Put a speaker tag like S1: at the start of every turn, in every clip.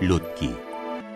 S1: 룻기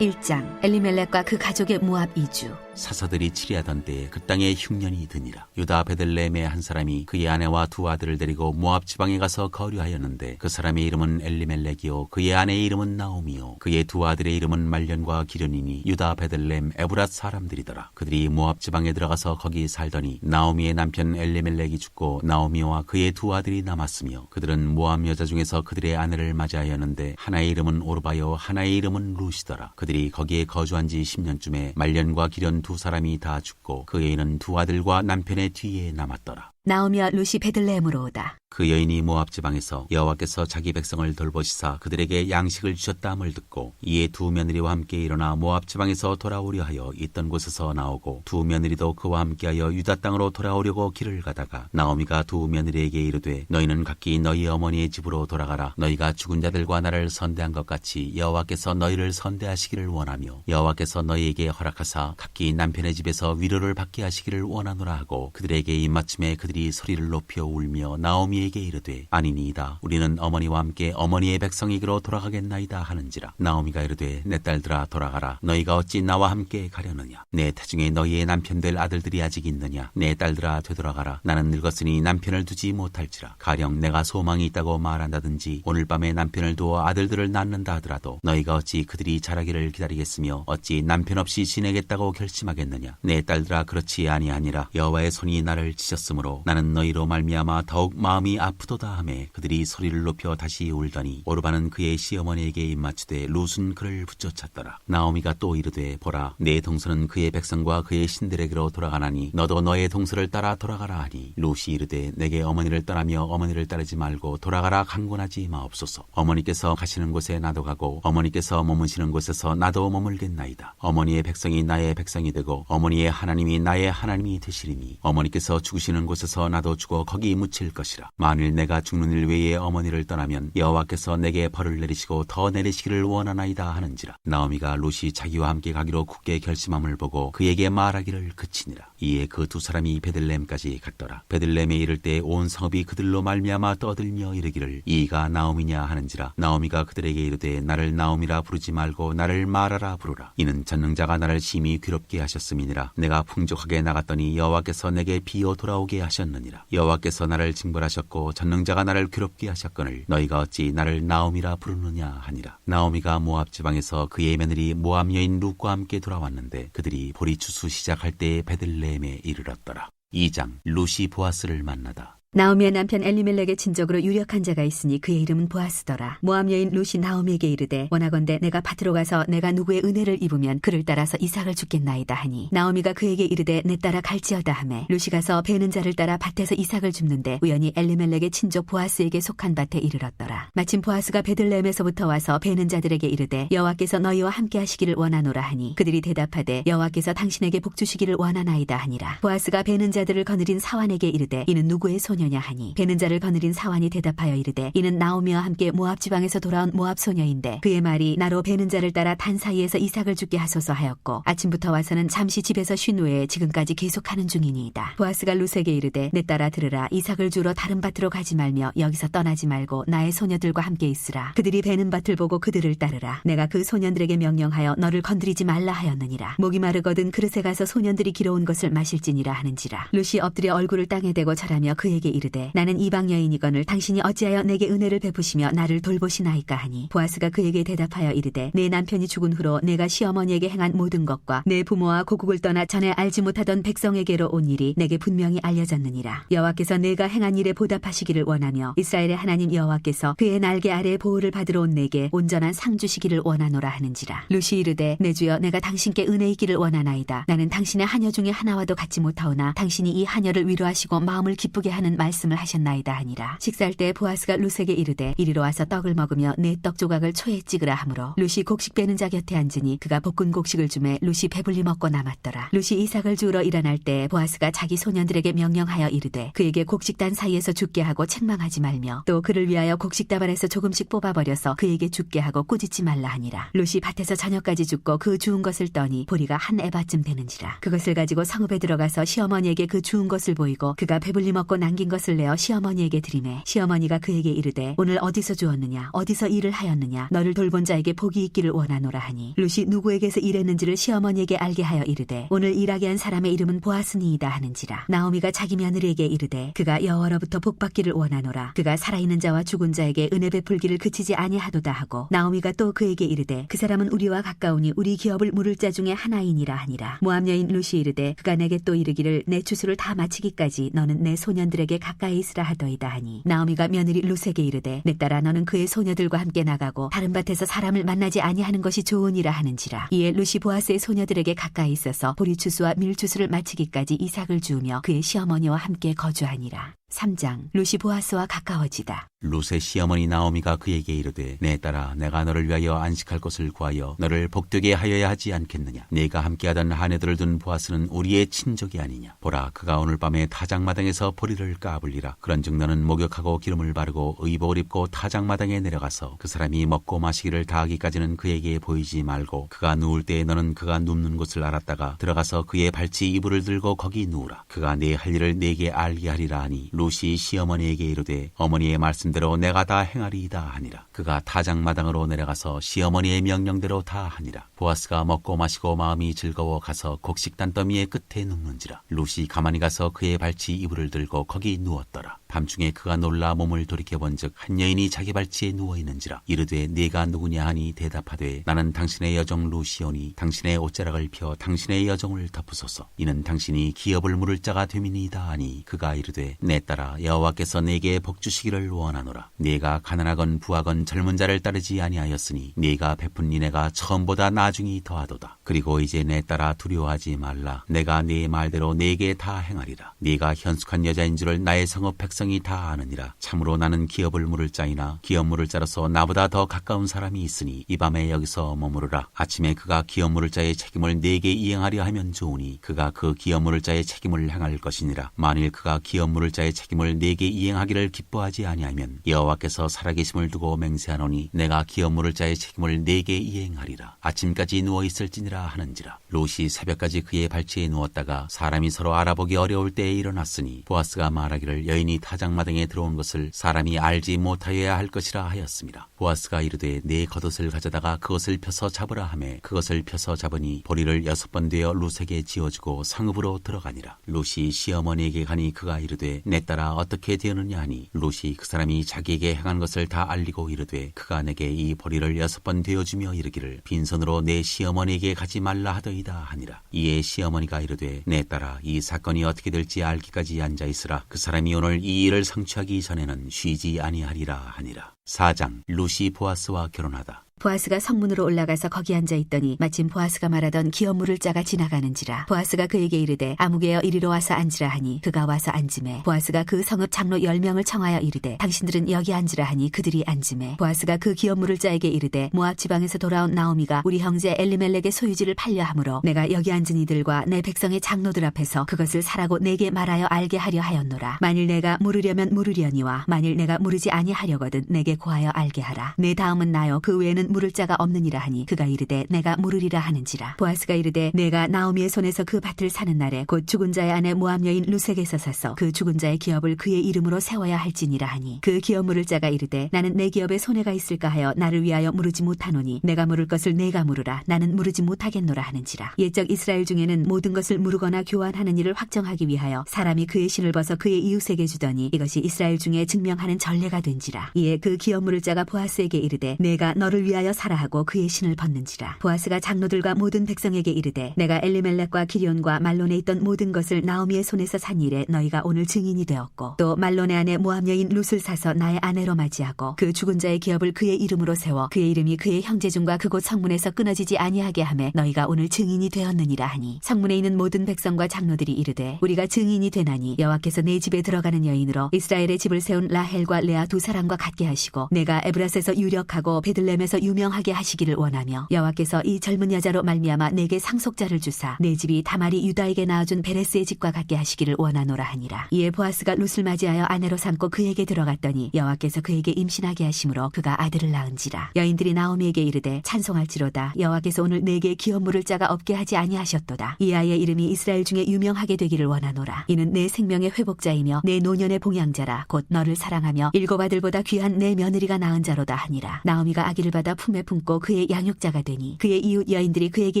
S2: 1장 엘리멜렉과 그 가족의 모압 이주.
S1: 사사들이 치리하던 때에 그 땅에 흉년이 드니라. 유다 베들레헴의 한 사람이 그의 아내와 두 아들을 데리고 모압 지방에 가서 거류하였는데 그 사람의 이름은 엘리멜렉이요 그의 아내의 이름은 나오미요 그의 두 아들의 이름은 말련과 기련이니 유다 베들레헴 에브랏 사람들이더라. 그들이 모압 지방에 들어가서 거기 살더니 나오미의 남편 엘리멜렉이 죽고 나오미와 그의 두 아들이 남았으며 그들은 모압 여자 중에서 그들의 아내를 맞이하였는데 하나의 이름은 오르바요 하나의 이름은 룻이더라. 그들이 거기에 거주한 지 10년쯤에 말련과 기련 두 사람이 다 죽고 그 여인은 두 아들과 남편의 뒤에 남았더라.
S2: 나오미와 룻이 베들레헴으로 오다.
S1: 그 여인이 모압 지방에서 여호와께서 자기 백성을 돌보시사 그들에게 양식을 주셨다함을 듣고 이에 두 며느리와 함께 일어나 모압 지방에서 돌아오려 하여 있던 곳에서 나오고 두 며느리도 그와 함께하여 유다 땅으로 돌아오려고 길을 가다가 나오미가 두 며느리에게 이르되 너희는 각기 너희 어머니의 집으로 돌아가라. 너희가 죽은 자들과 나를 선대한 것 같이 여호와께서 너희를 선대하시기를 원하며 여호와께서 너희에게 허락하사 각기 남편의 집에서 위로를 받게 하시기를 원하노라 하고 그들에게 입맞춤에 그들이 소리를 높여 울며 나오미에게 이르되 아니니이다. 우리는 어머니와 함께 어머니의 백성에게로 돌아가겠나이다 하는지라. 나오미가 이르되 내 딸들아 돌아가라. 너희가 어찌 나와 함께 가려느냐. 내 태중에 너희의 남편될 아들들이 아직 있느냐. 내 딸들아 되돌아가라. 나는 늙었으니 남편을 두지 못할지라. 가령 내가 소망이 있다고 말한다든지 오늘 밤에 남편을 두어 아들들을 낳는다 하더라도 너희가 어찌 그들이 자라기를 기다리겠으며 어찌 남편 없이 지내겠다고 결심하겠느냐. 내 딸들아 그렇지 아니하니라. 여호와의 손이 나를 치셨으므로 나는 너희로 말미암아 더욱 마음이 아프도다 하매 그들이 소리를 높여 다시 울더니 오르바는 그의 시어머니에게 입맞추되 룻은 그를 붙쫓았더라. 나오미가 또 이르되 보라 내 동서는 그의 백성과 그의 신들에게로 돌아가나니 너도 너의 동서를 따라 돌아가라 하니 룻이 이르되 내게 어머니를 떠나며 어머니를 따르지 말고 돌아가라 강권하지 마옵소서. 어머니께서 가시는 곳에 나도 가고 어머니께서 머무시는 곳에서 나도 머물겠나이다. 어머니의 백성이 나의 백성이 되고 어머니의 하나님이 나의 하나님이 되시리니 어머니께서 죽으시는 곳에서 나도 죽어 거기 묻힐 것이라. 만일 내가 죽는 일 외에 어머니를 떠나면 여호와께서 내게 벌을 내리시고 더 내리시기를 원하나이다 하는지라. 나오미가 룻이 자기와 함께 가기로 굳게 결심함을 보고 그에게 말하기를 그치니라. 이에 그 두 사람이 베들레헴까지 갔더라. 베들레헴에 이를 때 온 성읍이 그들로 말미암아 떠들며 이르기를 이가 나오미냐 하는지라. 나오미가 그들에게 이르되 나를 나오미라 부르지 말고 나를 마라라 부르라. 이는 전능자가 나를 심히 괴롭게 하셨음이니라. 내가 풍족하게 나갔더니 여호와께서 내게 비어 돌아오게 하셨느니라. 여호와께서 나를 징벌하셨고 전능자가 나를 괴롭게 하셨거늘 너희가 어찌 나를 나오미라 부르느냐 하니라. 나오미가 모압 지방에서 그의 며느리 모압 여인 룻과 함께 돌아왔는데 그들이 보리 추수 시작할 때에 베들레헴에 이르렀더라. 2장 룻이 보아스를 만나다.
S2: 나오미의 남편 엘리멜렉의 친족으로 유력한 자가 있으니 그의 이름은 보아스더라. 모압 여인 룻이 나오미에게 이르되 원하건대 내가 밭으로 가서 내가 누구의 은혜를 입으면 그를 따라서 이삭을 줍겠나이다 하니 나오미가 그에게 이르되 내 따라 갈지어다 하매 룻이 가서 베는 자를 따라 밭에서 이삭을 줍는데 우연히 엘리멜렉의 친족 보아스에게 속한 밭에 이르렀더라. 마침 보아스가 베들레헴에서부터 와서 베는 자들에게 이르되 여호와께서 너희와 함께 하시기를 원하노라 하니 그들이 대답하되 여호와께서 당신에게 복 주시기를 원하나이다 하니라. 보아스가 베는 자들을 거느린 사환에게 이르되 이는 누구의 소녀냐 하니 베는 자를 거느린 사환이 대답하여 이르되 이는 나오미와 함께 모압 지방에서 돌아온 모압 소녀인데 그의 말이 나로 베는 자를 따라 단 사이에서 이삭을 죽게 하소서 하였고 아침부터 와서는 잠시 집에서 쉰 후에 지금까지 계속하는 중이니이다. 보아스가 룻에게 이르되 내 따라 들으라. 이삭을 주러 다른 밭으로 가지 말며 여기서 떠나지 말고 나의 소녀들과 함께 있으라. 그들이 베는 밭을 보고 그들을 따르라. 내가 그 소년들에게 명령하여 너를 건드리지 말라 하였느니라. 목이 마르거든 그릇에 가서 소년들이 길어온 것을 마실지니라 하는지라. 룻이 엎드려 얼굴을 땅에 대고 절하며 그에게 이르되 나는 이방 여인이거늘 당신이 어찌하여 내게 은혜를 베푸시며 나를 돌보시나이까 하니 보아스가 그에게 대답하여 이르되 내 남편이 죽은 후로 내가 시어머니에게 행한 모든 것과 내 부모와 고국을 떠나 전에 알지 못하던 백성에게로 온 일이 내게 분명히 알려졌느니라. 여호와께서 내가 행한 일에 보답하시기를 원하며 이스라엘의 하나님 여호와께서 그의 날개 아래 보호를 받으러 온 내게 온전한 상 주시기를 원하노라 하는지라. 룻이 이르되 내 주여 내가 당신께 은혜 있기를 원하나이다. 나는 당신의 하녀 중에 하나와도 같지 못하오나 당신이 이 하녀를 위로하시고 마음을 기쁘게 하는 말씀을 하셨나이다 하니라. 식사할 때 보아스가 룻에게 이르되 이리로 와서 떡을 먹으며 내 떡 조각을 초에 찍으라 하므로 룻이 곡식 빼는 자 곁에 앉으니 그가 볶은 곡식을 주매 룻이 배불리 먹고 남았더라. 룻이 이삭을 주우러 일어날 때 보아스가 자기 소년들에게 명령하여 이르되 그에게 곡식단 사이에서 죽게 하고 책망하지 말며 또 그를 위하여 곡식다발에서 조금씩 뽑아버려서 그에게 죽게 하고 꾸짖지 말라 하니라. 룻이 밭에서 저녁까지 죽고 그 주운 것을 떠니 보리가 한 에바쯤 되는지라. 그것을 가지고 성읍에 들어가서 시어머니에게 그 주운 것을 보이고 그가 배불리 먹고 남긴 남긴 것을 내어 시어머니에게 드리매 시어머니가 그에게 이르되 오늘 어디서 주었느냐 어디서 일을 하였느냐 너를 돌본 자에게 복이 있기를 원하노라 하니 룻이 누구에게서 일했는지를 시어머니에게 알게 하여 이르되 오늘 일하게 한 사람의 이름은 보아스니이다 하는지라. 나오미가 자기 며느리에게 이르되 그가 여호와로부터 복받기를 원하노라. 그가 살아있는 자와 죽은 자에게 은혜 베풀기를 그치지 아니하도다 하고 나오미가 또 그에게 이르되 그 사람은 우리와 가까우니 우리 기업을 물을 자 중에 하나이니라 하니라. 모압 여인 룻이 이르되 그가 내게 또 이르기를 내 추수를 다 마치기까지 너는 내 소년들에게 가까이 있으라 하더이다 하니 나오미가 며느리 룻에게 이르되 내 딸아 너는 그의 소녀들과 함께 나가고 다른 밭에서 사람을 만나지 아니하는 것이 좋으니라 하는지라. 이에 룻이 보아스의 소녀들에게 가까이 있어서 보리 추수와 밀 추수를 마치기까지 이삭을 주우며 그의 시어머니와 함께 거주하니라. 3장 룻이 보아스와 가까워지다.
S1: 룻의 시어머니 나오미가 그에게 이르되 내 딸아 내가 너를 위하여 안식할 곳을 구하여 너를 복되게 하여야 하지 않겠느냐. 네가 함께하던 아내들을 둔 보아스는 우리의 친족이 아니냐. 보라 그가 오늘 밤에 타작마당에서 보리를 까불리라. 그런즉 너는 목욕하고 기름을 바르고 의복을 입고 타작마당에 내려가서 그 사람이 먹고 마시기를 다하기까지는 그에게 보이지 말고 그가 누울 때에 너는 그가 눕는 곳을 알았다가 들어가서 그의 발치 이불을 들고 거기 누우라. 그가 네 할 일을 네게 알게 하리라 하니 룻이 시어머니에게 이르되 어머니의 말씀대로 내가 다 행하리이다 하니라. 그가 타작마당으로 내려가서 시어머니의 명령대로 다 하니라. 보아스가 먹고 마시고 마음이 즐거워 가서 곡식 단더미의 끝에 눕는지라. 룻이 가만히 가서 그의 발치 이불을 들고 거기 누웠더라. 밤중에 그가 놀라 몸을 돌이켜본즉 한 여인이 자기 발치에 누워있는지라. 이르되 네가 누구냐 하니 대답하되 나는 당신의 여종 룻이오니 당신의 옷자락을 펴 당신의 여종을 덮으소서. 이는 당신이 기업을 물을 자가 됨이니이다 하니 그가 이르되 내 딸아 여호와께서 내게 복 주시기를 원하노라. 네가 가난하건 부하건 젊은 자를 따르지 아니하였으니 네가 베푼 인애가 처음보다 나중이 더하도다. 그리고 이제 내 딸아 두려워하지 말라. 내가 네 말대로 네게 다 행하리라. 네가 현숙한 여자인 줄을 나의 성읍 백성이 다 아느니라. 참으로 나는 기업을 물을 자이나 기업 물을 자로서 나보다 더 가까운 사람이 있으니 이 밤에 여기서 머무르라. 아침에 그가 기업 물을 자의 책임을 네게 이행하려 하면 좋으니 그가 그 기업 물을 자의 책임을 행할 것이니라. 만일 그가 기업 물을 자의 책임을 네게 이행하기를 기뻐하지 아니하면 여호와께서 살아계심을 두고 맹세하노니 내가 기업 물을 자의 책임을 네게 이행하리라. 아침까지 누워 있을지니라 하는지라. 롯이 새벽까지 그의 발치에 누웠다가 사람이 서로 알아보기 어려울 때에 일어났으니 보아스가 말하기를 여인이 타작마당에 들어온 것을 사람이 알지 못하여야 할 것이라 하였습니다. 보아스가 이르되 네 겉옷을 가져다가 그것을 펴서 잡으라 하매 그것을 펴서 잡으니 보리를 6번 되어 룻에게 지어주고 성읍으로 들어가니라. 룻이 시어머니에게 가니 그가 이르되 내 딸아 어떻게 되었느냐 하니 룻이 그 사람이 자기에게 행한 것을 다 알리고 이르되 그가 내게 이 보리를 6번 되어주며 이르기를 빈손으로 내 시어머니에게 가지 말라 하더이다 하니라. 이에 시어머니가 이르되 내 딸아 이 사건이 어떻게 될지 알기까지 앉아있으라. 그 사람이 오늘 이 일을 성취하기 전에는 쉬지 아니하리라 하니라. 4장 룻이 보아스와 결혼하다.
S2: 보아스가 성문으로 올라가서 거기 앉아있더니 마침 보아스가 말하던 기업 물을 자가 지나가는지라. 보아스가 그에게 이르되 아무개여 이리로 와서 앉으라 하니 그가 와서 앉으매 보아스가 그 성읍 장로 10명을 청하여 이르되 당신들은 여기 앉으라 하니 그들이 앉으매 보아스가 그 기업 물을 자에게 이르되 모압 지방에서 돌아온 나오미가 우리 형제 엘리멜렉의 소유지를 팔려 하므로 내가 여기 앉은 이들과 내 백성의 장로들 앞에서 그것을 사라고 내게 말하여 알게 하려 하였노라. 만일 내가 물으려면 물으려니와 만일 내가 물으지 아니하려거든 내게 고하여 알게 하라. 내 다음은 나요 그 외에는 물을 자가 없느니라 하니 그가 이르되 내가 물으리라 하는지라. 보아스가 이르되 내가 나오미의 손에서 그 밭을 사는 날에 곧 죽은 자의 아내 모압 여인 룻에게서 사서 그 죽은 자의 기업을 그의 이름으로 세워야 할지니라 하니 그 기업 물을 자가 이르되 나는 내 기업에 손해가 있을까 하여 나를 위하여 물으지 못하노니 내가 물을 것을 내가 물으라. 나는 물으지 못하겠노라 하는지라. 옛적 이스라엘 중에는 모든 것을 물으거나 교환하는 일을 확정하기 위하여 사람이 그의 신을 벗어 그의 이웃에게 주더니 이것이 이스라엘 중에 증명하는 전례가 된지라. 이에 그 기업 물을 자가 보아스에게 이르되 내가 너를 위하여 사라 하고 그의 신을 벗는지라. 보아스가 장로들과 모든 백성에게 이르되 내가 엘리멜렉과 기럧과 말론에 있던 모든 것을 나오미의 손에서 산 일에 너희가 오늘 증인이 되었고 또 말론의 아내 모압 여인 룻을 사서 나의 아내로 맞이하고 그 죽은 자의 기업을 그의 이름으로 세워 그의 이름이 그의 형제중과 그곳 성문에서 끊어지지 아니하게 하매 너희가 오늘 증인이 되었느니라 하니 성문에 있는 모든 백성과 장로들이 이르되 우리가 증인이 되나니 여호와께서 내 집에 들어가는 여인으로 이스라엘의 집을 세운 라헬과 레아 두 사람과 같게 하시고 내가 에브라스에서 유력하고 베들레헴에서 유명하게 하시기를 원하며 여호와께서 이 젊은 여자로 말미암아 내게 상속자를 주사 내 집이 다말이 유다에게 낳아준 베레스의 집과 같게 하시기를 원하노라 하니라. 이에 보아스가 룻을 맞이하여 아내로 삼고 그에게 들어갔더니 여호와께서 그에게 임신하게 하심으로 그가 아들을 낳은지라. 여인들이 나오미에게 이르되 찬송할지로다. 여호와께서 오늘 내게 기업 물을 자가 없게 하지 아니하셨도다. 이 아이의 이름이 이스라엘 중에 유명하게 되기를 원하노라. 이는 내 생명의 회복자이며 내 노년의 봉양자라. 곧 너를 사랑하며 일곱 아들보다 귀한 내 며느리가 낳은 자로다 하니라. 나오미가 아기를 받아 품에 품고 그의 양육자가 되니 그의 이웃 여인들이 그에게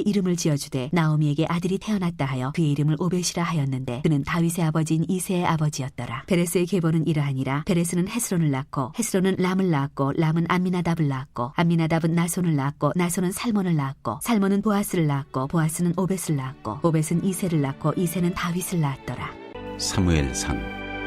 S2: 이름을 지어주되 나오미에게 아들이 태어났다 하여 그의 이름을 오벳이라 하였는데 그는 다윗의 아버지인 이새의 아버지였더라. 베레스의 계보는 이러하니라. 베레스는 헤스론을 낳고 헤스론은 람을 낳았고 람은 암미나답을 낳았고 암미나답은 나손을 낳았고 나손은 살몬을 낳았고 살몬은 보아스를 낳았고 보아스는 오벳을 낳았고 오벳은 이새를 낳고 이새는 다윗을 낳았더라.
S1: 사무엘상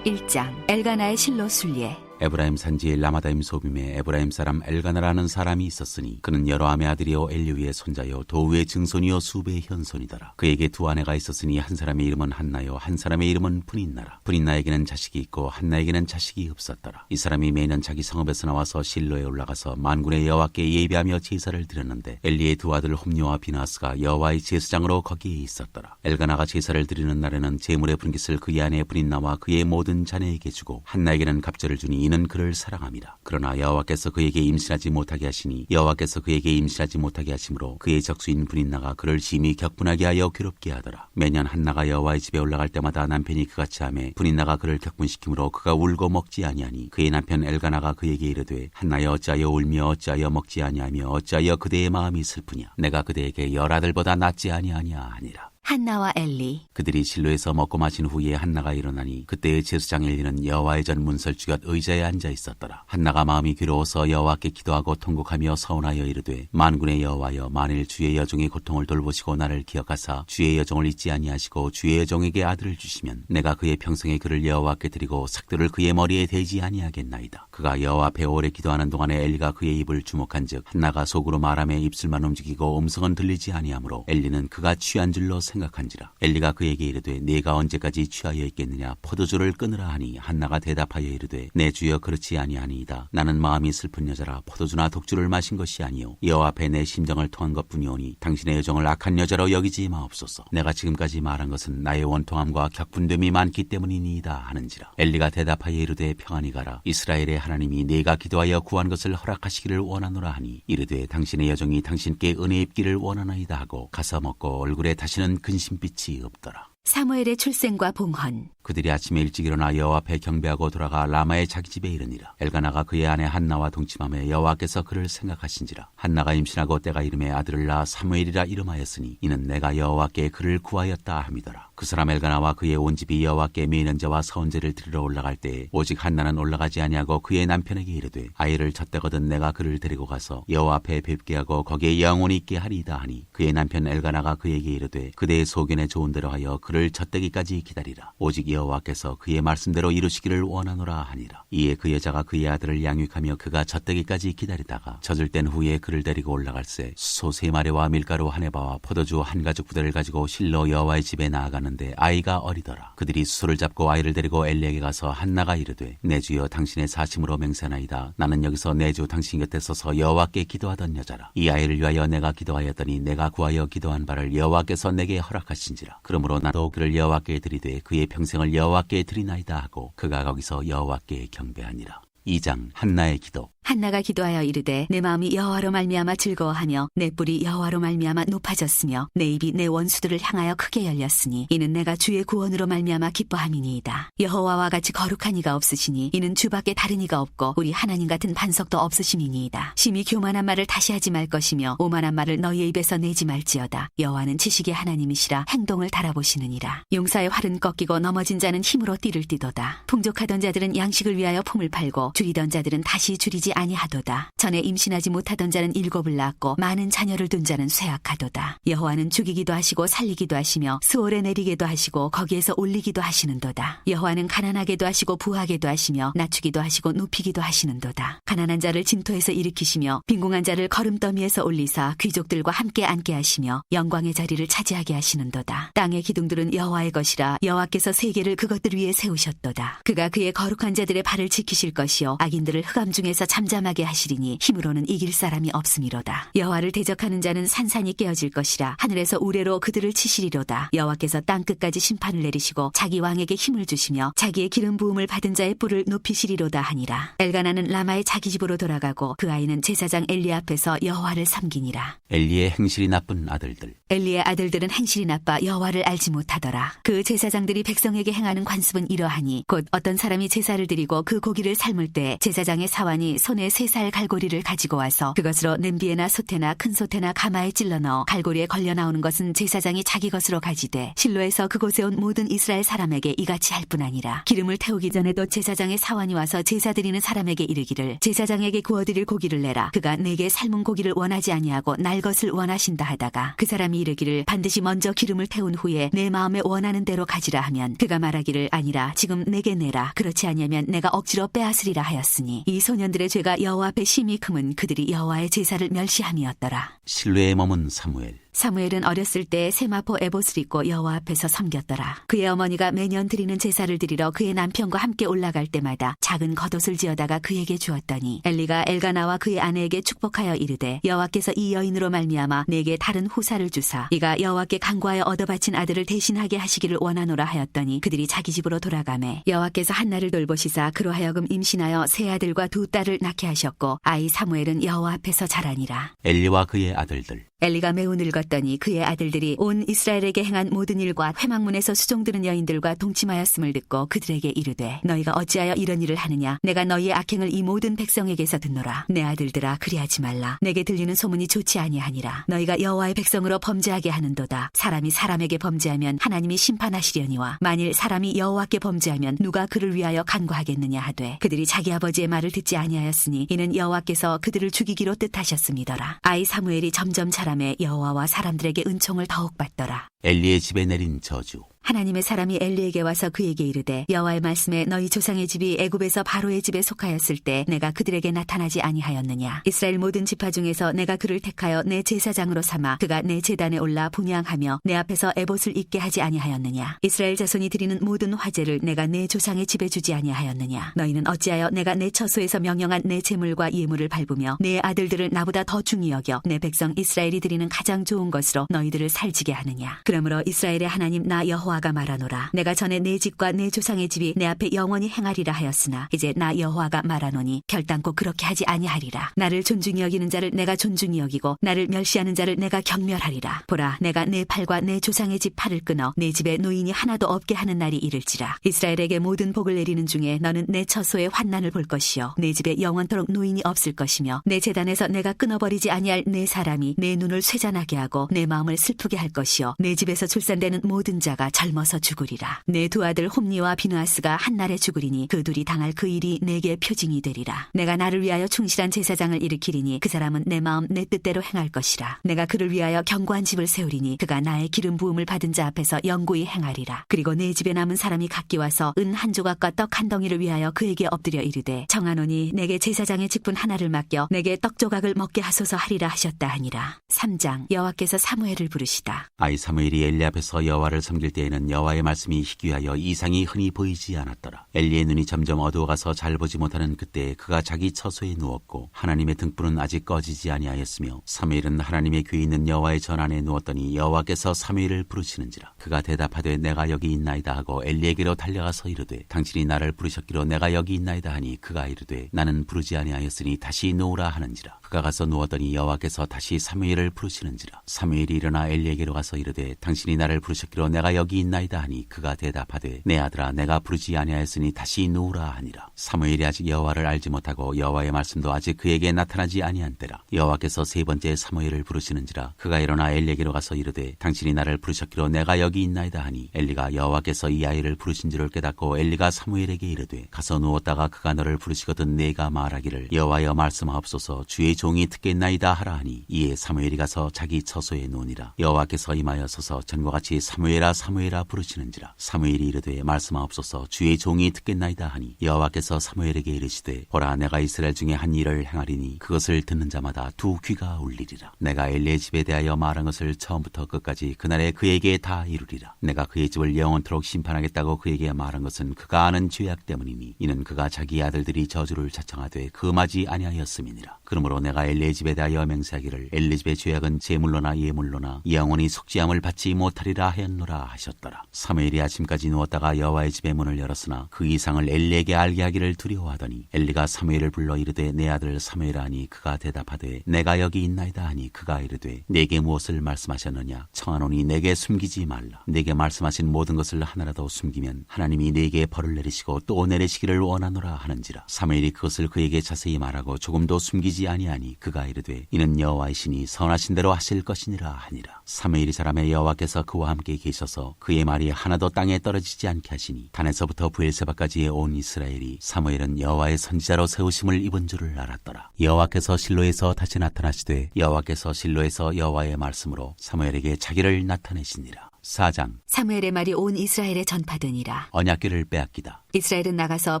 S2: 1장. 엘가나의 실로 순례.
S1: 에브라임 산지 라마다임 소빔에 에브라임 사람 엘가나라는 사람이 있었으니 그는 여로함의 아들이요 엘리위의 손자요 도우의 증손이요 수베의 현손이더라. 그에게 두 아내가 있었으니 한 사람의 이름은 한나요 한 사람의 이름은 브닌나라. 브닌나에게는 자식이 있고 한나에게는 자식이 없었더라. 이 사람이 매년 자기 성읍에서 나와서 실로에 올라가서 만군의 여호와께 예배하며 제사를 드렸는데 엘리의 두 아들 홈뇨와 비나스가 여호와의 제사장으로 거기에 있었더라. 엘가나가 제사를 드리는 날에는 제물의 분깃을 그의 아내 브닌나와 그의 모든 자녀에게 주고 한나에게는 갑절을 주니 이는 그를 사랑함이라. 그러나 여호와께서 그에게 임신하지 못하게 하시니 여호와께서 그에게 임신하지 못하게 하심으로 그의 적수인 브닌나가 그를 심히 격분하게 하여 괴롭게 하더라. 매년 한나가 여호와의 집에 올라갈 때마다 남편이 그같이 하매 브닌나가 그를 격분시키므로 그가 울고 먹지 아니하니 그의 남편 엘가나가 그에게 이르되 한나여 어찌하여 울며 어찌하여 먹지 아니하며 어찌하여 그대의 마음이 슬프냐. 내가 그대에게 열 아들보다 낫지 아니하냐 하니라.
S2: 한나와 엘리.
S1: 그들이 실로에서 먹고 마신 후에 한나가 일어나니 그때의 제사장 엘리는 여호와의 전 문설주곁 의자에 앉아 있었더라. 한나가 마음이 괴로워서 여호와께 기도하고 통곡하며 서운하여 이르되 만군의 여호와여 만일 주의 여종의 고통을 돌보시고 나를 기억하사 주의 여종을 잊지 아니하시고 주의 여종에게 아들을 주시면 내가 그의 평생에 그를 여호와께 드리고 삭도를 그의 머리에 대지 아니하겠나이다. 그가 여호와 앞에 오래 기도하는 동안에 엘리가 그의 입을 주목한즉 한나가 속으로 말하며 입술만 움직이고 음성은 들리지 아니하므로 엘리는 그가 취한 줄로 생각한지라. 엘리가 그에게 이르되 네가 언제까지 취하여 있겠느냐 포도주를 끊으라 하니 한나가 대답하여 이르되 내 주여 그렇지 아니하니이다. 나는 마음이 슬픈 여자라 포도주나 독주를 마신 것이 아니요 여호와 앞에 내 심정을 통한 것뿐이오니 당신의 여종을 악한 여자로 여기지 마옵소서. 내가 지금까지 말한 것은 나의 원통함과 격분됨이 많기 때문이니이다 하는지라. 엘리가 대답하여 이르되 평안히 가라. 이스라엘의 하나님이 네가 기도하여 구한 것을 허락하시기를 원하노라 하니 이르되 당신의 여종이 당신께 은혜 입기를 원하나이다 하고 가서 먹고 얼굴에 다시는 근심빛이 없더라.
S2: 사무엘의 출생과 봉헌.
S1: 그들이 아침에 일찍 일어나 여호와 앞에 경배하고 돌아가 라마의 자기 집에 이르니라. 엘가나가 그의 아내 한나와 동침하며 여호와께서 그를 생각하신지라. 한나가 임신하고 때가 이름에 아들을 낳아 사무엘이라 이름하였으니 이는 내가 여호와께 그를 구하였다 함이더라. 그 사람 엘가나와 그의 온 집이 여호와께 매년제와 서은제를 드리러 올라갈 때에 오직 한나는 올라가지 아니하고 그의 남편에게 이르되 아이를 젖대거든 내가 그를 데리고 가서 여호와 앞에 뵙게 하고 거기에 영원히 있게 하리이다 하니 그의 남편 엘가나가 그에게 이르되 그대의 소견에 좋은 대로 하여 그를 젖대기까지 기다리라. 오직 여호와께서 그의 말씀대로 이루시기를 원하노라 하니라. 이에 그 여자가 그의 아들을 양육하며 그가 젖대기까지 기다리다가 젖을 땐 후에 그를 데리고 올라갈새 소 세 마리와 밀가루 한 에바와 포도주 한 가죽 부대를 가지고 실로 여호와의 집에 나아가는데 아이가 어리더라. 그들이 수소를 잡고 아이를 데리고 엘리에게 가서 한나가 이르되 내 주여 당신의 사심으로 맹세하나이다. 나는 여기서 내 주 당신 곁에 서서 여호와께 기도하던 여자라. 이 아이를 위하여 내가 기도하였더니 내가 구하여 기도한 바를 여호와께서 내게 허락하신지라. 그러므로 나도 그를 여호와께 드리되 그의 평생을 여호와께 드리나이다 하고 그가 거기서 여호와께 경배하니라. 2장. 한나의 기도.
S2: 한나가 기도하여 이르되 내 마음이 여호와로 말미암아 즐거워하며 내 뿔이 여호와로 말미암아 높아졌으며 내 입이 내 원수들을 향하여 크게 열렸으니 이는 내가 주의 구원으로 말미암아 기뻐함이니이다. 여호와와 같이 거룩한 이가 없으시니 이는 주밖에 다른 이가 없고 우리 하나님 같은 반석도 없으심이니이다. 심히 교만한 말을 다시 하지 말 것이며 오만한 말을 너희의 입에서 내지 말지어다. 여호와는 지식의 하나님이시라 행동을 달아보시느니라. 용사의 활은 꺾이고 넘어진 자는 힘으로 띠를 띠도다. 풍족하던 자들은 양식을 위하여 품을 팔고 줄이던 자들은 다시 줄이지 아니하도다. 전에 임신하지 못하던 자는 7을 낳았고 많은 자녀를 둔 자는 쇠약하도다. 여호와는 죽이기도 하시고 살리기도 하시며 스올에 내리게도 하시고 거기에서 올리기도 하시는도다. 여호와는 가난하게도 하시고 부하게도 하시며 낮추기도 하시고 높이기도 하시는도다. 가난한 자를 진토에서 일으키시며 빈궁한 자를 거름더미에서 올리사 귀족들과 함께 앉게 하시며 영광의 자리를 차지하게 하시는도다. 땅의 기둥들은 여호와의 것이라 여호와께서 세계를 그것들 위에 세우셨도다. 그가 그의 거룩한 자들의 발을 지키실 것이요 악인들을 흑암 중에서 잠 잠잠하게 하시리니 힘으로는 이길 사람이 없음이로다. 여호와를 대적하는 자는 산산이 깨어질 것이라. 하늘에서 우레로 그들을 치시리로다. 여호와께서 땅 끝까지 심판을 내리시고 자기 왕에게 힘을 주시며 자기의 기름 부음을 받은 자의 뿔을 높이시리로다 하니라. 엘가나는 라마의 자기 집으로 돌아가고 그 아이는 제사장 엘리 앞에서 여호와를 섬기니라.
S1: 엘리의 행실이 나쁜 아들들.
S2: 엘리의 아들들은 행실이 나빠 여호와를 알지 못하더라. 그 제사장들이 백성에게 행하는 관습은 이러하니 곧 어떤 사람이 제사를 드리고 그 고기를 삶을 때 제사장의 사환이 손에 3살 갈고리를 가지고 와서 그것으로 냄비에나 솥에나 큰 솥에나 가마에 찔러 넣어 갈고리에 걸려 나오는 것은 제사장이 자기 것으로 가지되 실로에서 그곳에 온 모든 이스라엘 사람에게 이같이 할 뿐 아니라 기름을 태우기 전에도 제사장의 사환이 와서 제사 드리는 사람에게 이르기를 제사장에게 구워드릴 고기를 내라. 그가 내게 삶은 고기를 원하지 아니하고 날 것을 원하신다 하다가 그 사람이 이르기를 반드시 먼저 기름을 태운 후에 내 마음에 원하는 대로 가지라 하면 그가 말하기를 아니라 지금 내게 내라. 그렇지 아니하면 내가 억지로 빼앗으리라 하였으니 이 소년들의 죄가 여호와 앞에 심히 크면 그들이 여호와의 제사를 멸시함이었더라.
S1: 실로에 머문 사무엘.
S2: 사무엘은 어렸을 때 세마포 에봇을 입고 여호와 앞에서 섬겼더라. 그의 어머니가 매년 드리는 제사를 드리러 그의 남편과 함께 올라갈 때마다 작은 겉옷을 지어다가 그에게 주었더니 엘리가 엘가나와 그의 아내에게 축복하여 이르되 여호와께서 이 여인으로 말미암아 내게 다른 후사를 주사 이가 여호와께 간구하여 얻어바친 아들을 대신하게 하시기를 원하노라 하였더니 그들이 자기 집으로 돌아가매 여호와께서 한나를 돌보시사 그로 하여금 임신하여 3아들과 2딸을 낳게 하셨고 아이 사무엘은 여호와 앞에서 자라니라.
S1: 엘리와 그의 아들들.
S2: 엘리가 매우 늙었더니 그의 아들들이 온 이스라엘에게 행한 모든 일과 회막문에서 수종드는 여인들과 동침하였음을 듣고 그들에게 이르되 너희가 어찌하여 이런 일을 하느냐. 내가 너희의 악행을 이 모든 백성에게서 듣노라. 내 아들들아 그리하지 말라. 내게 들리는 소문이 좋지 아니하니라. 너희가 여호와의 백성으로 범죄하게 하는도다. 사람이 사람에게 범죄하면 하나님이 심판하시려니와 만일 사람이 여호와께 범죄하면 누가 그를 위하여 간구하겠느냐 하되 그들이 자기 아버지의 말을 듣지 아니하였으니 이는 여호와께서 그들을 죽이기로 뜻하셨음이더라. 아이 사무엘이 점점 자라매 여호와와 사람들에게 은총을 더욱 받더라.
S1: 엘리의 집에 내린 저주.
S2: 하나님의 사람이 엘리에게 와서 그에게 이르되 여호와의 말씀에 너희 조상의 집이 애굽에서 바로의 집에 속하였을 때 내가 그들에게 나타나지 아니하였느냐. 이스라엘 모든 지파 중에서 내가 그를 택하여 내 제사장으로 삼아 그가 내 제단에 올라 분향하며 내 앞에서 에봇을 입게 하지 아니하였느냐. 이스라엘 자손이 드리는 모든 화제를 내가 내 조상의 집에 주지 아니하였느냐. 너희는 어찌하여 내가 내 처소에서 명령한 내 제물과 예물을 밟으며 내 아들들을 나보다 더 중히 여겨 내 백성 이스라엘이 드리는 가장 좋은 것으로 너희들을 살지게 하느냐. 그러므로 이스라엘의 하나님 나 여호와가 말하노라. 내가 전에 내 집과 내 조상의 집이 내 앞에 영원히 행하리라 하였으나 이제 나 여호와가 말하노니 결단코 그렇게 하지 아니하리라. 나를 존중히 여기는 자를 내가 존중히 여기고 나를 멸시하는 자를 내가 경멸하리라. 보라 내가 내 팔과 내 조상의 집 팔을 끊어 내 집에 노인이 하나도 없게 하는 날이 이를지라. 이스라엘에게 모든 복을 내리는 중에 너는 내 처소에 환난을 볼 것이요 내 집에 영원토록 노인이 없을 것이며 내 제단에서 내가 끊어버리지 아니할 내 사람이 내 눈을 쇠잔하게 하고 내 마음을 슬프게 할 것이요 내 집에서 출산되는 모든 자가 젊어서 죽으리라. 내 2아들 홈니와 비느하스가 한날에 죽으리니 그 둘이 당할 그 일이 내게 표징이 되리라. 내가 나를 위하여 충실한 제사장을 일으키리니 그 사람은 내 마음 내 뜻대로 행할 것이라. 내가 그를 위하여 견고한 집을 세우리니 그가 나의 기름 부음을 받은 자 앞에서 영구히 행하리라. 그리고 내 집에 남은 사람이 각기 와서 은 한 조각과 떡 한 덩이를 위하여 그에게 엎드려 이르되 청하노니 내게 제사장의 직분 하나를 맡겨 내게 떡 조각을 먹게 하소서 하리라 하셨다 하니라. 3장. 여호와께서 사무엘을 부르시다.
S1: 아이 사무엘이 엘리 앞에서 여호와를 섬길 때에는 여호와의 말씀이 희귀하여 이상이 흔히 보이지 않았더라. 엘리의 눈이 점점 어두워가서 잘 보지 못하는 그때 그가 자기 처소에 누웠고 하나님의 등불은 아직 꺼지지 아니하였으며 사무엘은 하나님의 귀에 있는 여호와의 전 안에 누웠더니 여호와께서 사무엘을 부르시는지라. 그가 대답하되 내가 여기 있나이다 하고 엘리에게로 달려가서 이르되 당신이 나를 부르셨기로 내가 여기 있나이다 하니 그가 이르되 나는 부르지 아니하였으니 다시 누우라 하는지라. 그가 가서 누웠더니 여호와께서 다시 사무엘을 부르시는지라. 사무엘이 일어나 엘리에게로 가서 이르되 당신이 나를 부르셨기로 내가 여기 있나이다 하니 그가 대답하되 내 아들아 내가 부르지 아니하였으니 다시 누우라 하니라. 사무엘이 아직 여호와를 알지 못하고 여호와의 말씀도 아직 그에게 나타나지 아니한 때라. 여호와께서 3번째 사무엘을 부르시는지라. 그가 일어나 엘리에게로 가서 이르되 당신이 나를 부르셨기로 내가 여기 있나이다 하니 엘리가 여호와께서 이 아이를 부르신 줄을 깨닫고 엘리가 사무엘에게 이르되 가서 누웠다가 그가 너를 부르시거든 내가 말하기를 여호와여 말씀하옵소서 주의 종이 듣겠나이다 하라 하니 이에 사무엘이 가서 자기 처소에 누우니라. 여호와께서 임하여서서 전과 같이 사무엘아 사무엘아 사무엘아 부르시는지라. 사무엘이 이르되 말씀하옵소서 주의 종이 듣겠나이다 하니 여호와께서 사무엘에게 이르시되 보라 내가 이스라엘 중에 한 일을 행하리니 그것을 듣는 자마다 두 귀가 울리리라. 내가 엘리의 집에 대하여 말한 것을 처음부터 끝까지 그날에 그에게 다 이루리라. 내가 그의 집을 영원토록 심판하겠다고 그에게 말한 것은 그가 아는 죄악 때문이니 이는 그가 자기 아들들이 저주를 자청하되 금하지 아니하였음이니라. 그러므로 내가 엘리의 집에 대하여 맹세하기를 엘리 집의 죄악은 제물로나 예물로나 영원히 속죄함을 받지 못하리라 하였노라 하셨더라. 사무엘이 아침까지 누웠다가 여호와의 집의 문을 열었으나 그 이상을 엘리에게 알게 하기를 두려워하더니 엘리가 사무엘을 불러 이르되 내 아들 사무엘아 하니 그가 대답하되 내가 여기 있나이다 하니 그가 이르되 내게 무엇을 말씀하셨느냐. 청하노니 내게 숨기지 말라. 내게 말씀하신 모든 것을 하나라도 숨기면 하나님이 내게 벌을 내리시고 또 내리시기를 원하노라 하는지라. 사무엘이 그것을 그에게 자세히 말하고 조금도 숨기지 아니하니 그가 이르되 이는 여호와의 신이 선하신 대로 하실 것이니라 하니라. 사무엘이 자라매 여호와께서 그와 함께 계셔서 그의 말이 하나도 땅에 떨어지지 않게 하시니 단에서부터 브엘세바까지의 온 이스라엘이 사무엘은 여호와의 선지자로 세우심을 입은 줄을 알았더라. 여호와께서 실로에서 다시 나타나시되 여호와께서 실로에서 여호와의 말씀으로 사무엘에게 자기를 나타내시니라. 4장.
S2: 사무엘의 말이 온 이스라엘에 전파되니라.
S1: 언약궤를 빼앗기다.
S2: 이스라엘은 나가서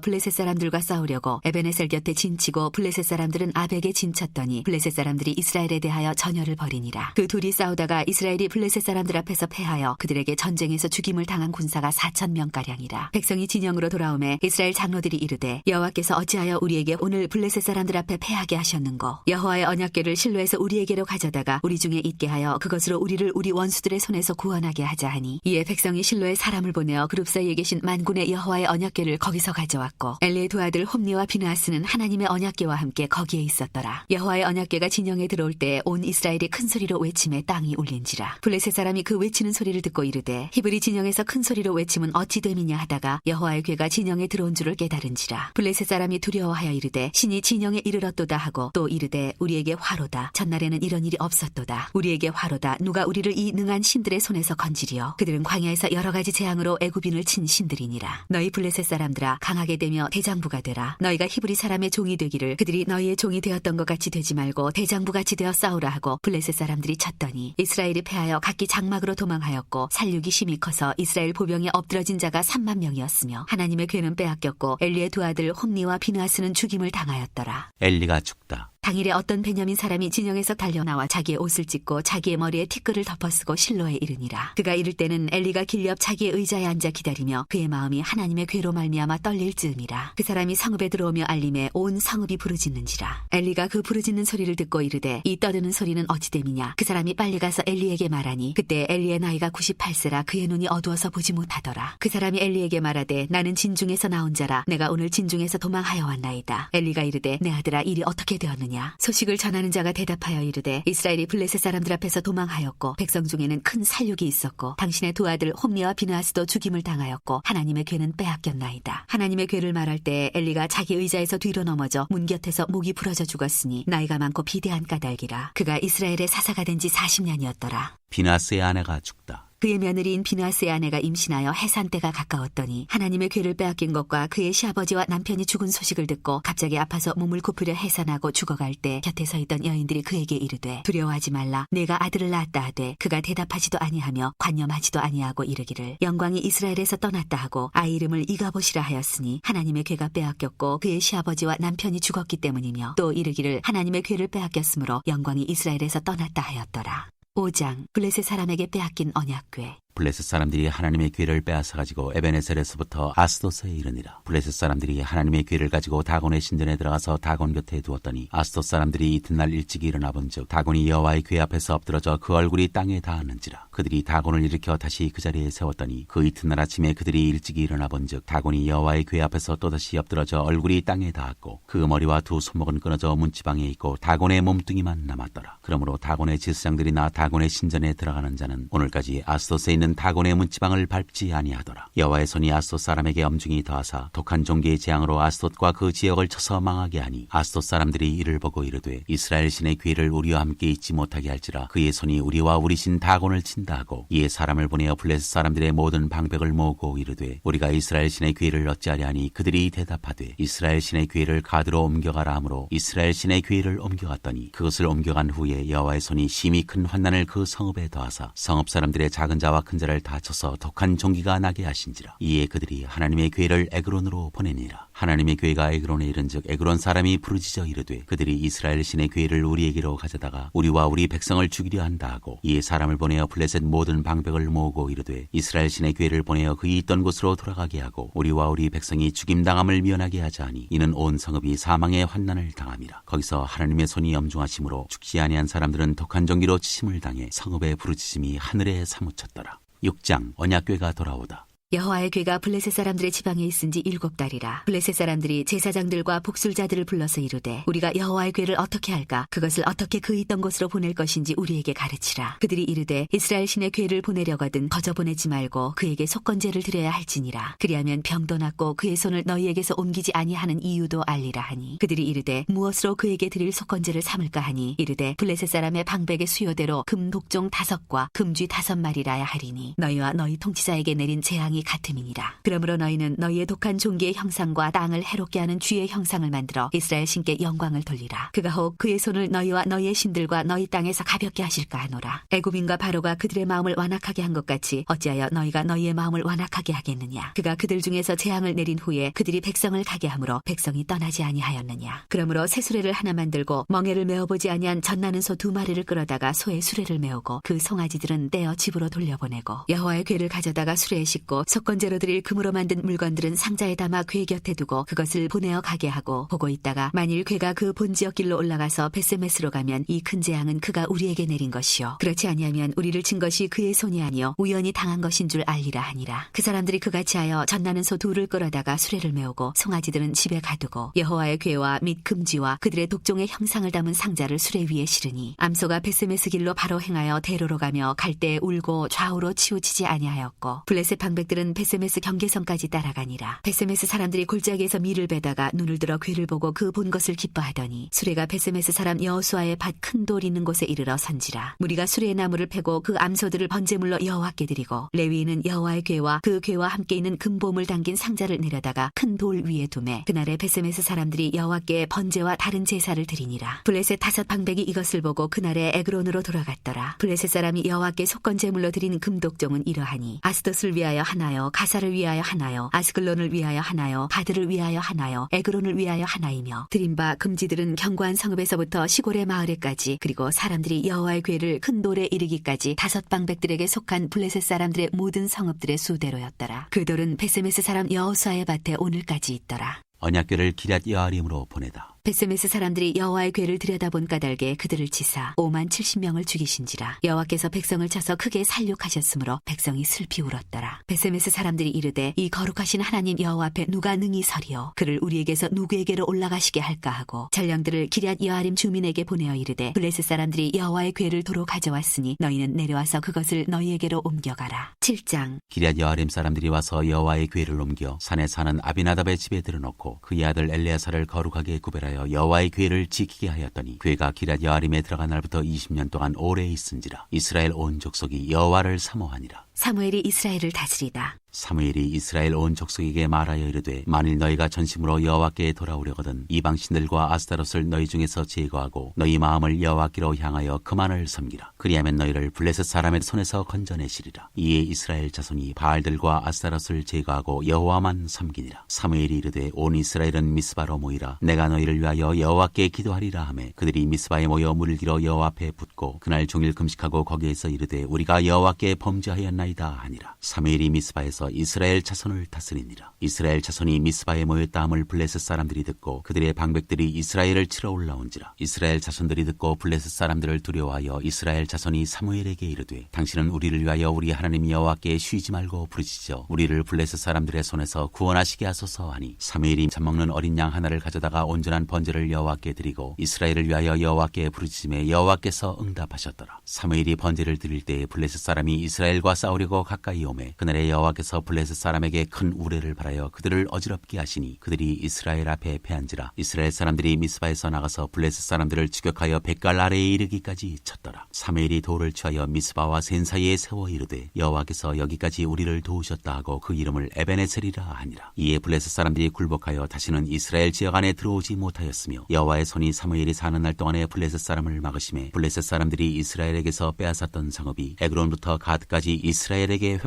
S2: 블레셋 사람들과 싸우려고 에베네셀 곁에 진치고 블레셋 사람들은 아벡에 진쳤더니 블레셋 사람들이 이스라엘에 대하여 전열을 벌이니라. 그 둘이 싸우다가 이스라엘이 블레셋 사람들 앞에서 패하여 그들에게 전쟁에서 죽임을 당한 군사가 4,000명가량이라. 백성이 진영으로 돌아오매 이스라엘 장로들이 이르되 여호와께서 어찌하여 우리에게 오늘 블레셋 사람들 앞에 패하게 하셨는고. 여호와의 언약궤를 실로에서 우리에게로 가져다가 우리 중에 있게 하여 그것으로 우리를 우리 원수들의 손에서 구원하게 하자 하니 이에 백성이 실로에 사람을 보내어 그룹 사이에 계신 만군의 여호와의 언약궤를 거기서 가져왔고 엘리의 두 아들 홈니와 비느하스는 하나님의 언약궤와 함께 거기에 있었더라. 여호와의 언약궤가 진영에 들어올 때 온 이스라엘이 큰 소리로 외침에 땅이 울린지라. 블레셋 사람이 그 외치는 소리를 듣고 이르되 히브리 진영에서 큰 소리로 외침은 어찌 됨이냐 하다가 여호와의 궤가 진영에 들어온 줄을 깨달은지라. 블레셋 사람이 두려워하여 이르되 신이 진영에 이르렀도다 하고 또 이르되 우리에게 화로다. 전날에는 이런 일이 없었도다. 우리에게 화로다. 누가 우리를 이 능한 신들의 손에서 건지리요. 그들은 광야에서 여러 가지 재앙으로 애굽인을 친 신들이니라. 너희 블레셋 사람들아 강하게 되며 대장부가 되라. 너희가 히브리 사람의 종이 되기를 그들이 너희의 종이 되었던 것 같이 되지 말고 대장부같이 되어 싸우라 하고 블레셋 사람들이 쳤더니 이스라엘이 패하여 각기 장막으로 도망하였고 살육이 심히 커서 이스라엘 보병에 엎드러진 자가 3만 명이었으며 하나님의 궤는 빼앗겼고 엘리의 두 아들 홈니와 비느하스는 죽임을 당하였더라.
S1: 엘리가 죽다.
S2: 당일에 어떤 베냐민 사람이 진영에서 달려나와 자기의 옷을 찢고 자기의 머리에 티끌을 덮어쓰고 실로에 이르니라. 그가 이를 때는 엘리가 길 옆 자기의 의자에 앉아 기다리며 그의 마음이 하나님의 궤로 말미암아 떨릴 즈음이라. 그 사람이 성읍에 들어오며 알림에 온 성읍이 부르짖는지라. 엘리가 그 부르짖는 소리를 듣고 이르되 이 떠드는 소리는 어찌 됨이냐. 그 사람이 빨리 가서 엘리에게 말하니 그때 엘리의 나이가 98세라 그의 눈이 어두워서 보지 못하더라. 그 사람이 엘리에게 말하되 나는 진중에서 나온 자라 내가 오늘 진중에서 도망하여 왔나이다. 엘리가 이르되 내 아들아 일이 어떻게 되었느냐. 소식을 전하는 자가 대답하여 이르되 이스라엘이 블레셋 사람들 앞에서 도망하였고 백성 중에는 큰 살육이 있었고 당신의 두 아들 홈니와 비느하스도 죽임을 당하였고 하나님의 궤는 빼앗겼나이다. 하나님의 궤를 말할 때 엘리가 자기 의자에서 뒤로 넘어져 문 곁에서 목이 부러져 죽었으니 나이가 많고 비대한 까닭이라. 그가 이스라엘의 사사가 된 지 40년이었더라.
S1: 비느하스의 아내가 죽다.
S2: 그의 며느리인 비느하스의 아내가 임신하여 해산 때가 가까웠더니 하나님의 궤를 빼앗긴 것과 그의 시아버지와 남편이 죽은 소식을 듣고 갑자기 아파서 몸을 굽으려 해산하고 죽어갈 때 곁에 서 있던 여인들이 그에게 이르되 두려워하지 말라. 내가 아들을 낳았다 하되 그가 대답하지도 아니하며 관념하지도 아니하고 이르기를 영광이 이스라엘에서 떠났다 하고 아이 이름을 이가봇이라 하였으니 하나님의 궤가 빼앗겼고 그의 시아버지와 남편이 죽었기 때문이며 또 이르기를 하나님의 궤를 빼앗겼으므로 영광이 이스라엘에서 떠났다 하였더라. 5장. 블레셋 사람에게 빼앗긴 언약궤.
S1: 블레셋 사람들이 하나님의 궤를 빼앗아가지고 에베네셀에서부터 아스도스에 이르니라. 블레셋 사람들이 하나님의 궤를 가지고 다곤의 신전에 들어가서 다곤 곁에 두었더니 아스도스 사람들이 이튿날 일찍이 일어나 본즉 다곤이 여호와의 궤 앞에서 엎드러져 그 얼굴이 땅에 닿았는지라. 그들이 다곤을 일으켜 다시 그 자리에 세웠더니 그 이튿날 아침에 그들이 일찍이 일어나 본즉 다곤이 여호와의 궤 앞에서 또다시 엎드러져 얼굴이 땅에 닿았고 그 머리와 두 손목은 끊어져 문지방에 있고 다곤의 몸뚱이만 남았더라. 그러므로 다곤의 제사장들이나 다곤의 신전에 들어가는 자는 오늘까지 아스도스에 있는 다곤의 문지방을 밟지 아니하더라. 여호와의 손이 아스돗 사람에게 엄중히 더하사 독한 종기의 재앙으로 아스돗과 그 지역을 쳐서 망하게 하니 아스돗 사람들이 이를 보고 이르되 이스라엘 신의 궤를 우리와 함께 잊지 못하게 할지라. 그의 손이 우리와 우리 신 다곤을 친다 하고 이에 사람을 보내어 블레셋 사람들의 모든 방백을 모으고 이르되 우리가 이스라엘 신의 궤를 어찌하려 하니 그들이 대답하되 이스라엘 신의 궤를 가드로 옮겨가라 하므로 이스라엘 신의 궤를 옮겨갔더니 그것을 옮겨간 후에 여호와의 손이 심히 큰 환난을 그 성읍에 더하사 성읍 사람들의 작은 자와 큰 한 자를 다쳐서 독한 종기가 나게 하신지라. 이에 그들이 하나님의 괴를 에그론으로 보내니라. 하나님의 괴가 에그론에 이른즉 에그론 사람이 부르짖어 이르되 그들이 이스라엘 신의 괴를 우리에게로 가져다가 우리와 우리 백성을 죽이려 한다 하고, 이에 사람을 보내어 블레셋 모든 방백을 모으고 이르되 이스라엘 신의 괴를 보내어 그이 있던 곳으로 돌아가게 하고 우리와 우리 백성이 죽임당함을 미연하게 하자 하니, 이는 온 성읍이 사망의 환난을 당함이라. 거기서 하나님의 손이 엄중하심으로 죽지 아니한 사람들은 독한 종기로 치심을 당해 성읍의 부르짖음이 하늘에 사무쳤더라. 6장 언약궤가 돌아오다.
S2: 여호와의 괴가 블레셋 사람들의 지방에 있은 지 7달이라. 블레셋 사람들이 제사장들과 복술자들을 불러서 이르되 우리가 여호와의 괴를 어떻게 할까? 그것을 어떻게 그 있던 곳으로 보낼 것인지 우리에게 가르치라. 그들이 이르되 이스라엘 신의 괴를 보내려거든 거저 보내지 말고 그에게 속건제를 드려야 할지니라. 그리하면 병도 낫고 그의 손을 너희에게서 옮기지 아니하는 이유도 알리라 하니, 그들이 이르되 무엇으로 그에게 드릴 속건제를 삼을까 하니, 이르되 블레셋 사람의 방백의 수요대로 금 독종 5과 금쥐 5마리라야 하리니 너희와 너희 통치자에게 내린 재앙이 같음이니라. 그러므로 너희는 너희의 독한 종기의 형상과 땅을 해롭게 하는 쥐의 형상을 만들어 이스라엘 신께 영광을 돌리라. 그가 혹 그의 손을 너희와 너희의 신들과 너희 땅에서 가볍게 하실까 하노라. 애굽인과 바로가 그들의 마음을 완악하게 한 것 같이 어찌하여 너희가 너희의 마음을 완악하게 하겠느냐. 그가 그들 중에서 재앙을 내린 후에 그들이 백성을 가게 하므로 백성이 떠나지 아니하였느냐. 그러므로 새 수레를 하나 만들고 멍에를 메어보지 아니한 젖나는 소 2마리를 끌어다가 소의 수레를 메우고 그 송아지들은 떼어 집으로 돌려보내고, 여호와의 괴를 가져다가 수레에 싣고 속건제로 드릴 금으로 만든 물건들은 상자에 담아 괴 곁에 두고 그것을 보내어 가게 하고, 보고 있다가 만일 괴가 그 본지역 길로 올라가서 베세메스로 가면 이 큰 재앙은 그가 우리에게 내린 것이요 그렇지 아니하면 우리를 친 것이 그의 손이 아니요 우연히 당한 것인 줄 알리라 하니라. 그 사람들이 그같이 하여 젖나는 소 2를 끌어다가 수레를 메우고 송아지들은 집에 가두고 여호와의 괴와 및 금지와 그들의 독종의 형상을 담은 상자를 수레 위에 실으니, 암소가 베세메스 길로 바로 행하여 대로로 가며 갈 때 울고 좌우로 치우치지 아니하였고, 블레셋 방백들은 베세메스 경계선까지 따라가니라. 베세메스 사람들이 골짜기에서 밀을 베다가 눈을 들어 괴를 보고 그 본 것을 기뻐하더니, 수레가 베세메스 사람 여호수아의 밭 큰 돌 있는 곳에 이르러 선지라. 무리가 수레의 나무를 패고 그 암소들을 번제물로 여호와께 드리고, 레위인은 여호와의 괴와 그 괴와 함께 있는 금보물 담긴 상자를 내려다가 큰 돌 위에 두매, 그날에 베세메스 사람들이 여호와께 번제와 다른 제사를 드리니라. 블레셋 5 방백이 이것을 보고 그날에 에그론으로 돌아갔더라. 블레셋 사람이 여호와께 속건제물로 드린 금독종은 이러하니, 아스돗을 위하여 하나요, 가사를 위하여 하나요, 아스글론을 위하여 하나요, 가드를 위하여 하나요, 에그론을 위하여 하나이며, 드린 바 금지들은 견고한 성읍에서부터 시골의 마을에까지, 그리고 사람들이 여호와의 괴를 큰 돌에 이르기까지 5 방백들에게 속한 블레셋 사람들의 모든 성읍들의 수대로였더라. 그 돌은 베세메스 사람 여호수아의 밭에 오늘까지 있더라.
S1: 언약궤를 기럇 여아림으로 보내다.
S2: 베세메스 사람들이 여호와의 괴를 들여다본 까닭에 그들을 치사 50,070명을 죽이신지라. 여호와께서 백성을 쳐서 크게 살육하셨으므로 백성이 슬피 울었더라. 베세메스 사람들이 이르되 이 거룩하신 하나님 여호와 앞에 누가 능히 서리요, 그를 우리에게서 누구에게로 올라가시게 할까 하고, 전령들을 기럇 여아림 주민에게 보내어 이르되 블레셋 사람들이 여호와의 괴를 도로 가져왔으니 너희는 내려와서 그것을 너희에게로 옮겨가라. 7장
S1: 기럇 여아림 사람들이 와서 여호와의 괴를 옮겨 산에 사는 아비나답의 집에 들여놓고 그의 아들 엘레아사를 거룩하게 구별하여 여호와의 괴를 지키게 하였더니, 괴가 기럇 여아림에 들어간 날부터 20년 동안 오래 있은지라. 이스라엘 온 족속이 여호와를 사모하니라.
S2: 사무엘이 이스라엘을 다스리다.
S1: 사무엘이 이스라엘 온 족속에게 말하여 이르되, 만일 너희가 전심으로 여호와께 돌아오려거든 이방신들과 아스타롯을 너희 중에서 제거하고 너희 마음을 여호와께로 향하여 그만을 섬기라. 그리하면 너희를 블레셋 사람의 손에서 건져내시리라. 이에 이스라엘 자손이 바알들과 아스타롯을 제거하고 여호와만 섬기니라. 사무엘이 이르되 온 이스라엘은 미스바로 모이라. 내가 너희를 위하여 여호와께 기도하리라 하매, 그들이 미스바에 모여 물기로 여호와 앞에 붙고 그날 종일 금식하고 거기에서 이르되 우리가 여호와께 범죄하였나이다 하니라. 사무엘이 미스바에서 이스라엘 자손을 다스리니라. 이스라엘 자손이 미스바에 모였다 함을 블레셋 사람들이 듣고 그들의 방백들이 이스라엘을 치러 올라온지라. 이스라엘 자손들이 듣고 블레셋 사람들을 두려워하여 이스라엘 자손이 사무엘에게 이르되, 당신은 우리를 위하여 우리 하나님 여호와께 쉬지 말고 부르짖어 우리를 블레셋 사람들의 손에서 구원하시게 하소서 하니, 사무엘이 잡먹는 어린 양 하나를 가져다가 온전한 번제를 여호와께 드리고 이스라엘을 위하여 여호와께 부르짖음에 여호와께서 응답하셨더라. 사무엘이 번제를 드릴 때에 블레셋 사람이 이스라엘과 싸우려고 가까이 오매, 그날에 여호와께서 여호와께서 블레셋 사람에게 큰 우레를 발하여 그들을 어지럽게 하시니 그들이 이스라엘 앞에 패한지라. 이스라엘 사람들이 미스바에서 나가서 블레셋 사람들을 추격하여 벳갈 아래에 이르기까지 쳤더라. 사무엘이 돌을 취하여 미스바와 센 사이에 세워 이르되 여호와께서 여기까지 우리를 도우셨다 하고 그 이름을 에베네셀이라 하니라. 이에 블레셋 사람들이 굴복하여 다시는 이스라엘 지역 안에 들어오지 못하였으며 여호와의 손이 사무엘이 사는 날 동안에 블레셋 사람을 막으심에 블레셋 사람들이 이스라엘에게서 빼앗았던 상업이 에그론부터 가드까지 이스라엘에게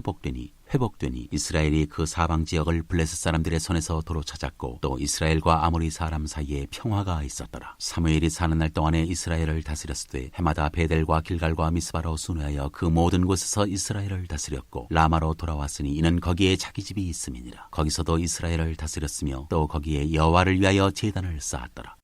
S1: 회복되니 이스라엘이 그 사방 지역을 블레셋 사람들의 손에서 도로 찾았고 또 이스라엘과 아모리 사람 사이에 평화가 있었더라. 사무엘이 사는 날 동안에 이스라엘을 다스렸으되 해마다 베델과 길갈과 미스바로 순회하여 그 모든 곳에서 이스라엘을 다스렸고 라마로 돌아왔으니 이는 거기에 자기 집이 있음이니라. 거기서도 이스라엘을 다스렸으며 또 거기에 여호와를 위하여 제단을 쌓았더라.